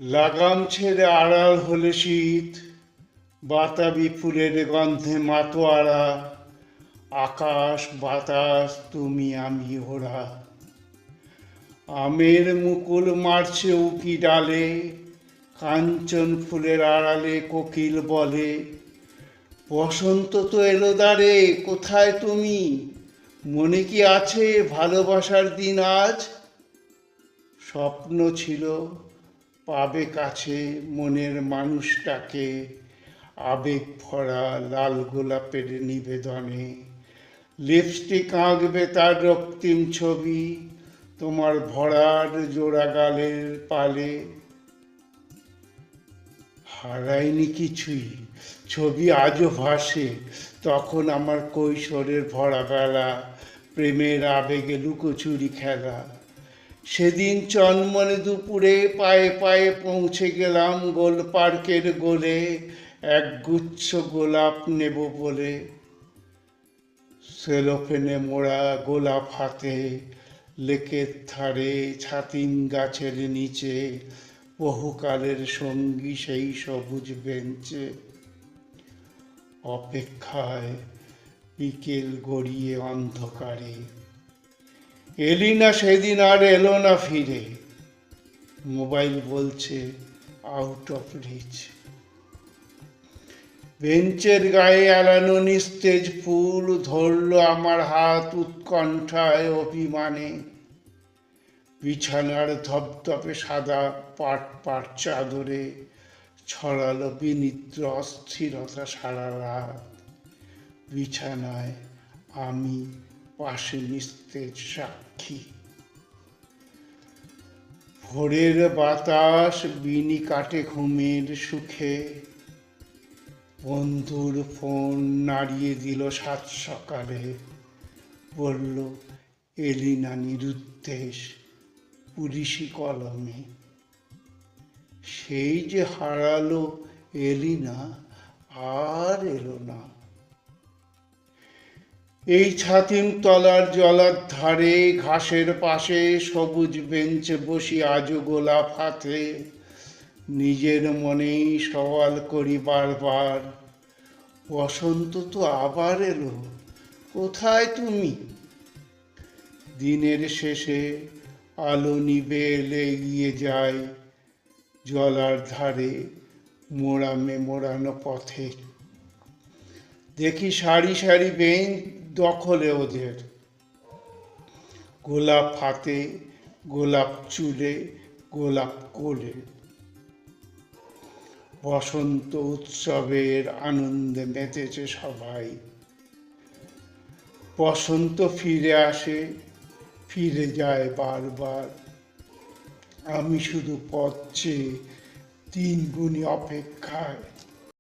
লাগাম ছেড়ে আড়াল হলে শীত, বাতাবি ফুলের গন্ধে মাতোয়ারা, আকাশ বাতাস তুমি আমি ওরা। আমের মুকুল মারছে উকি ডালে, কাঞ্চন ফুলের আড়ালে কোকিল বলে, বসন্ত তো এলো দ্বারে, কোথায় তুমি? মনে কি আছে ভালোবাসার দিন আজ? স্বপ্ন ছিল পাবে কাছে মনের মানুষটাকে, আবেগ ভরা লাল গোলাপের নিবেদনে। লিপস্টিক আঁকবে তার রক্তিম ছবি তোমার ভরার জোড়া গালের পালে। হারায়নি কিছুই, ছবি আজও ভাসে তখন আমার কৈশোরের ভরা বেলা, প্রেমের আবেগে লুকোচুরি খেলা। সেদিন চনমনে দুপুরে পায়ে পায়ে পৌঁছে গেলাম গোল পার্কের গোলে, একগুচ্ছ গোলাপ নেব বলে। সেলোফেনে মোড়া গোলাপ হাতে, লেকের ধারে ছাতিম গাছের নিচে, বহুকালের সঙ্গী সেই সবুজ বেঞ্চে। অপেক্ষায় বিকেল গড়িয়ে অন্ধকারে, এলি না সেদিন আর এলো না ফিরে। মোবাইল বলছে আউট অফ রিচ। বেঞ্চের গায়ে এলানো নিস্তেজ ফুল ধরল আমার হাত উৎকণ্ঠায় অভিমানে। বিছানার ধপধপে সাদা পাট পাট চাদরে ছড়ালো বিনিদ্র অস্থিরতা সারা রাত। বিছানায় আমি, পাশে নিস্তেজ সাক্ষী। ভোরের বাতাস বিনি কাটে ঘুমের সুখে, বন্ধুর ফোন নাড়িয়ে দিল সাত সকালে, বলল এলি না নিরুদ্দেশ পুলিশি কলমে। সেই যে হারালো এলি না, আর এলো না। এই ছাতিম তলার জলার ধারে ঘাসের পাশে সবুজ বেঞ্চে বসি আজও গোলাপ হাতে, নিজের মনেই সওয়াল করি বারবার, বসন্ত তো আবার এলো, কোথায় তুমি? দিনের শেষে আলো নিভে এলে এগিয়ে যায় জলার ধারে মোড়ামে মোড়ানো পথে। দেখি সারি সারি বেঞ্চ দখলে ওদের, গোলাপ হাতে, গোলাপ চুলে, গোলাপ কোলে। বসন্ত উৎসবের আনন্দে মেতেছে সবাই। বসন্ত ফিরে আসে, ফিরে যায় বারবার। আমি শুধু পথ চেয়ে তিন গুণী অপেক্ষায়।